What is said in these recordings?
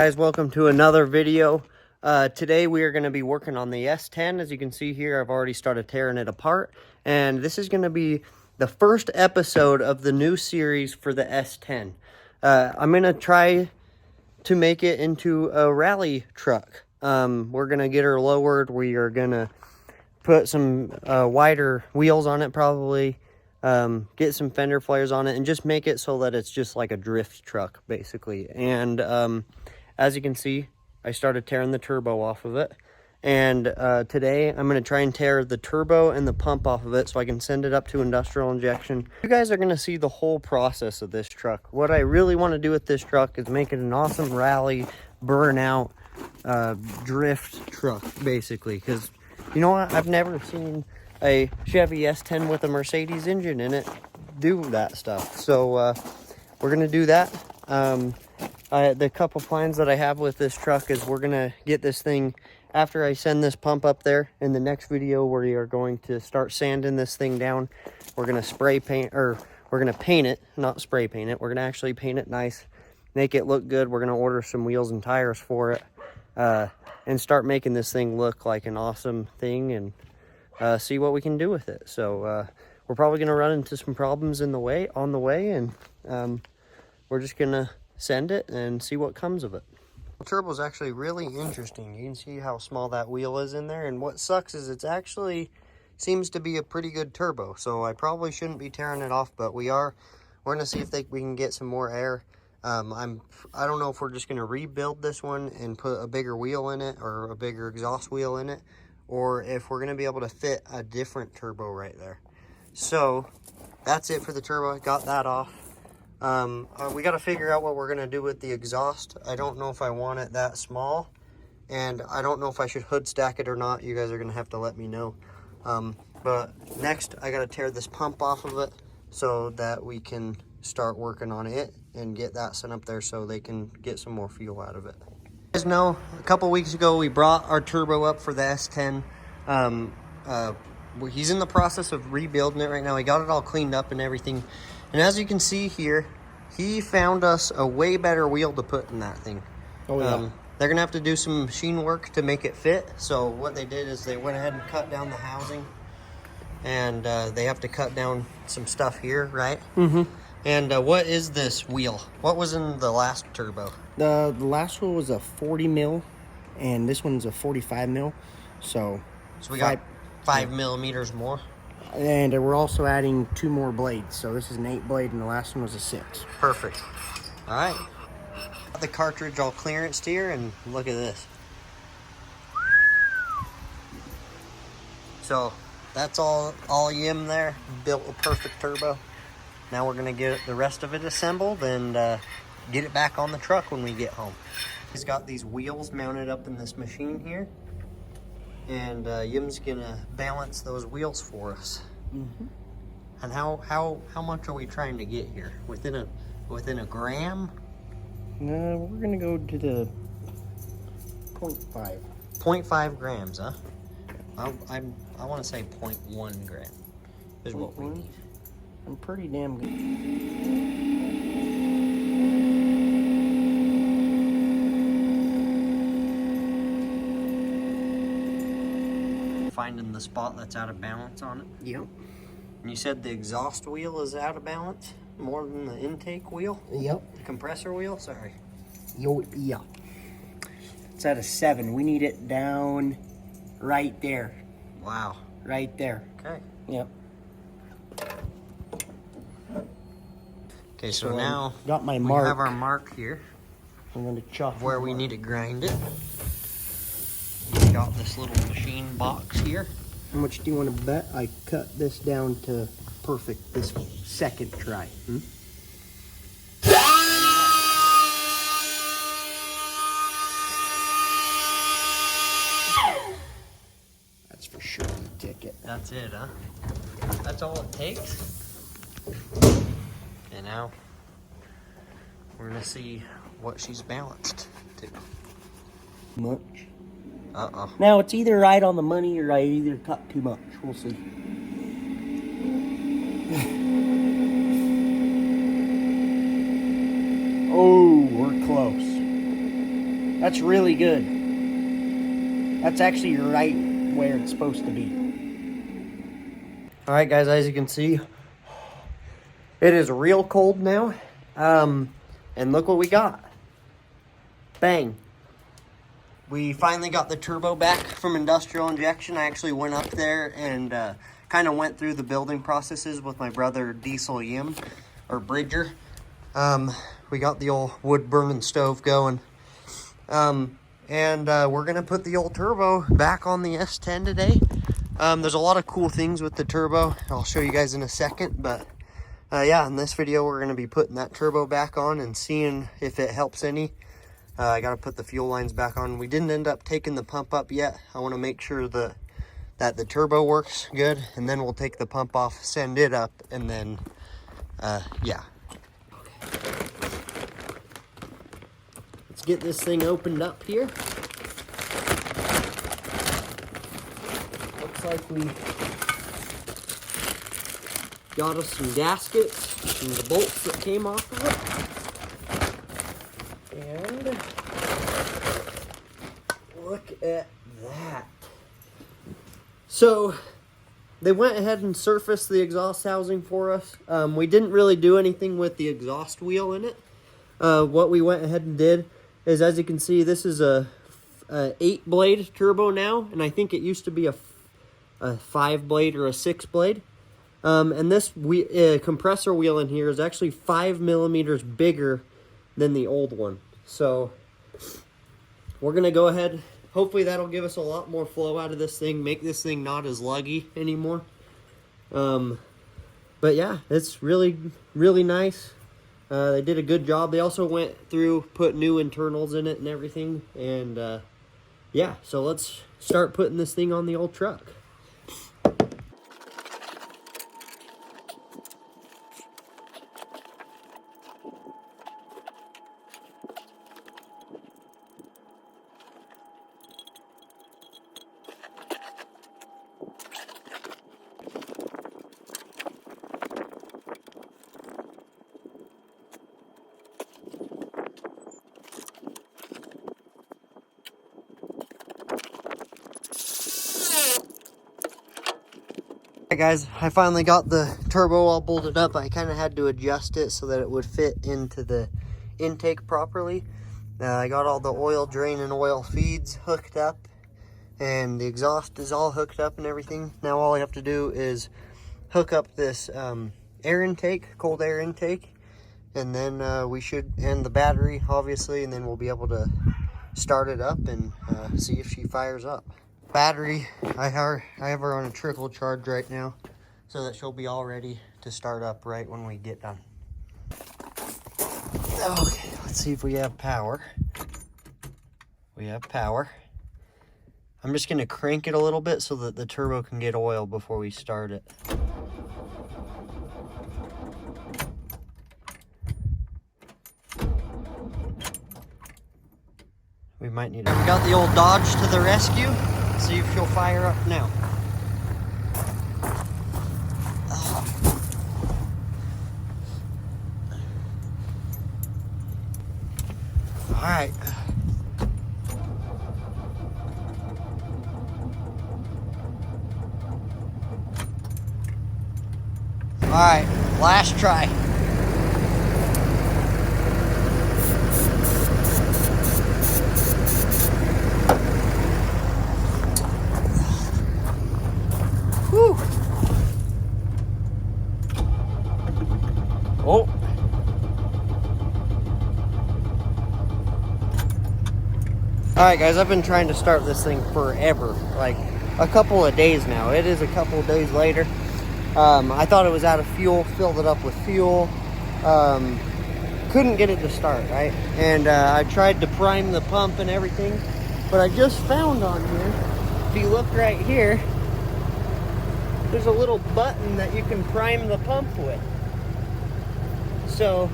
Guys, welcome to another video. Today we are going to be working on the S-10. As you can see here, I've already started tearing it apart, and this is going to be the first episode of the new series for the S-10. I'm going to try to make it into a rally truck. We're going to get her lowered. We are going to put some wider wheels on it, probably get some fender flares on it, and just make it so that it's just like a drift truck basically. And as you can see, I started tearing the turbo off of it. And today I'm going to try and tear the turbo and the pump off of it so I can send it up to industrial injection. You guys are going to see the whole process of this truck. What I really want to do with this truck is make it an awesome rally, burnout, drift truck, basically. Because, you know what? I've never seen a Chevy S-10 with a Mercedes engine in it do that stuff. So we're going to do that. The couple plans that I have with this truck is we're going to get this thing, after I send this pump up there, in the next video we are going to start sanding this thing down. We're going to spray paint, or we're going to paint it, not spray paint it. We're going to actually paint it nice, make it look good. We're going to order some wheels and tires for it, and start making this thing look like an awesome thing, and see what we can do with it. So we're probably going to run into some problems on the way, and we're just going to send it and see what comes of it. The turbo is actually really interesting. You can see how small that wheel is in there, and what sucks is it's actually seems to be a pretty good turbo, so I probably shouldn't be tearing it off, but we're going to see if we can get some more air. I don't know if we're just going to rebuild this one and put a bigger wheel in it, or a bigger exhaust wheel in it, or if we're going to be able to fit a different turbo right there. So that's it for the turbo. I got that off. We got to figure out what we're going to do with the exhaust. I don't know if I want it that small, and I don't know if I should hood stack it or not. You guys are going to have to let me know. But next I got to tear this pump off of it so that we can start working on it and get that sent up there so they can get some more fuel out of it. You guys know, a couple weeks ago we brought our turbo up for the S-10. He's in the process of rebuilding it right now. He got it all cleaned up and everything. And as you can see here, he found us a way better wheel to put in that thing. Oh, yeah. They're going to have to do some machine work to make it fit. So what they did is they went ahead and cut down the housing. And they have to cut down some stuff here, right? Mm-hmm. And what is this wheel? What was in the last turbo? The last one was a 40 mil, and this one's a 45 mil. So we got 5 millimeters more. And we're also adding 2 more blades. So this is an 8 blade, and the last one was a 6. Perfect. All right. Got the cartridge all clearanced here, and look at this. So that's all Yim there. Built a perfect turbo. Now we're gonna get the rest of it assembled and get it back on the truck when we get home. He's got these wheels mounted up in this machine here. And Yim's gonna balance those wheels for us. Mm-hmm. And how much are we trying to get here? Within a gram? No, we're gonna go to the 0.5. 0.5 grams, huh? I want to say 0.1 gram is what we need. I'm pretty damn good. Finding the spot that's out of balance on it. Yep. And you said the exhaust wheel is out of balance more than the intake wheel? Yep. The compressor wheel? Sorry. Yeah. It's at a 7. We need it down right there. Wow. Right there. Okay. Yep. Okay, so now got my mark. We have our mark here. I'm going to chop where we need to grind it. Got this little machine box here. How much do you want to bet I cut this down to perfect this second try? That's for sure the ticket. That's it, huh? That's all it takes. And now we're gonna see what she's balanced to. Much. Uh-oh. Now, it's either right on the money or I either cut too much. We'll see. Oh, we're close. That's really good. That's actually right where it's supposed to be. All right, guys, as you can see, it is real cold now. And look what we got. Bang. We finally got the turbo back from industrial injection. I actually went up there and kind of went through the building processes with my brother Diesel Yim, or Bridger. We got the old wood burning stove going. And we're going to put the old turbo back on the S-10 today. There's a lot of cool things with the turbo. I'll show you guys in a second, but yeah, in this video, we're going to be putting that turbo back on and seeing if it helps any. I got to put the fuel lines back on. We didn't end up taking the pump up yet. I want to make sure that the turbo works good, and then we'll take the pump off, send it up, and then, yeah. Let's get this thing opened up here. Looks like we got us some gaskets and the bolts that came off of it. And look at that. So they went ahead and surfaced the exhaust housing for us. We didn't really do anything with the exhaust wheel in it. What we went ahead and did is, as you can see, this is a 8-blade turbo now, and I think it used to be a 5-blade or a 6-blade. And this compressor wheel in here is actually 5 millimeters bigger than the old one. So we're gonna go ahead, hopefully that'll give us a lot more flow out of this thing, make this thing not as luggy anymore. But yeah, it's really nice. They did a good job. They also went through, put new internals in it and everything, and yeah, so let's start putting this thing on the old truck. Hey guys, I finally got the turbo all bolted up. I kind of had to adjust it so that it would fit into the intake properly. I got all the oil drain and oil feeds hooked up, and the exhaust is all hooked up and everything. Now all I have to do is hook up this air intake, cold air intake, and then we should, and the battery obviously, and then we'll be able to start it up and see if she fires up. Battery, I have her on a trickle charge right now, so that she'll be all ready to start up right when we get done. Okay, let's see if we have power. We have power. I'm just gonna crank it a little bit so that the turbo can get oil before we start it. We might need it. We got the old Dodge to the rescue. See if she'll fire up now. All right. All right, last try. Whew. Oh. All right, guys, I've been trying to start this thing forever, like a couple of days now. It is a couple of days later. I thought it was out of fuel, filled it up with fuel. Couldn't get it to start, right? And I tried to prime the pump and everything, but I just found on here, if you look right here, there's a little button that you can prime the pump with. So,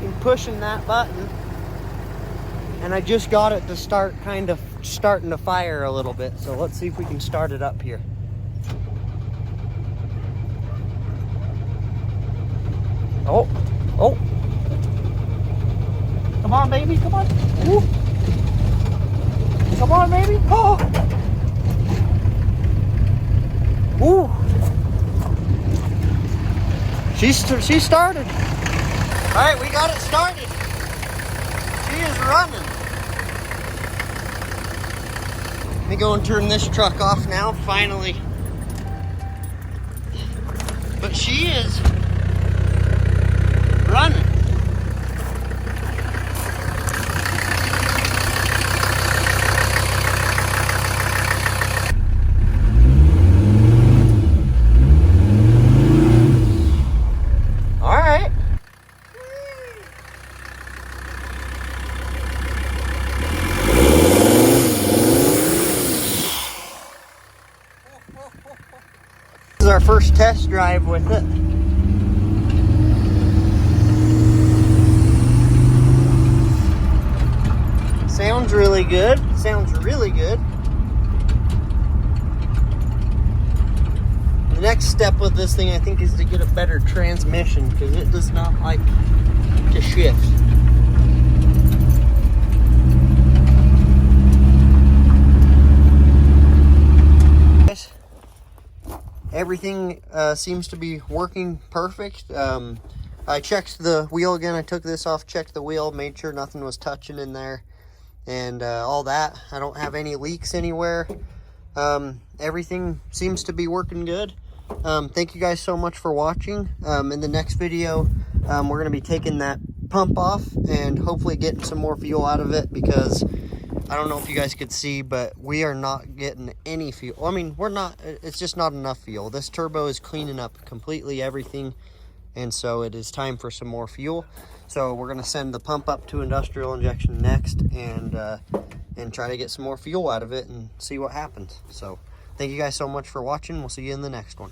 I'm pushing that button, and I just got it to start kind of starting to fire a little bit. So let's see if we can start it up here. Oh, oh. Come on, baby, come on. Woo. Oh! Ooh! She started. All right, we got it started. She is running. Let me go and turn this truck off now, finally. But she is running. All right. This is our first test drive with it. Sounds really good. Sounds really good. The next step with this thing, I think, is to get a better transmission because it does not like to shift. Everything seems to be working perfect. I checked the wheel again. I took this off, checked the wheel, made sure nothing was touching in there, and all that. I don't have any leaks anywhere. Everything seems to be working good. Thank you guys so much for watching. In the next video, we're going to be taking that pump off and hopefully getting some more fuel out of it, because I don't know if you guys could see, but we are not getting any fuel. I mean, it's just not enough fuel. This turbo is cleaning up completely everything, and so it is time for some more fuel. So we're going to send the pump up to industrial injection next and try to get some more fuel out of it and see what happens. So thank you guys so much for watching. We'll see you in the next one.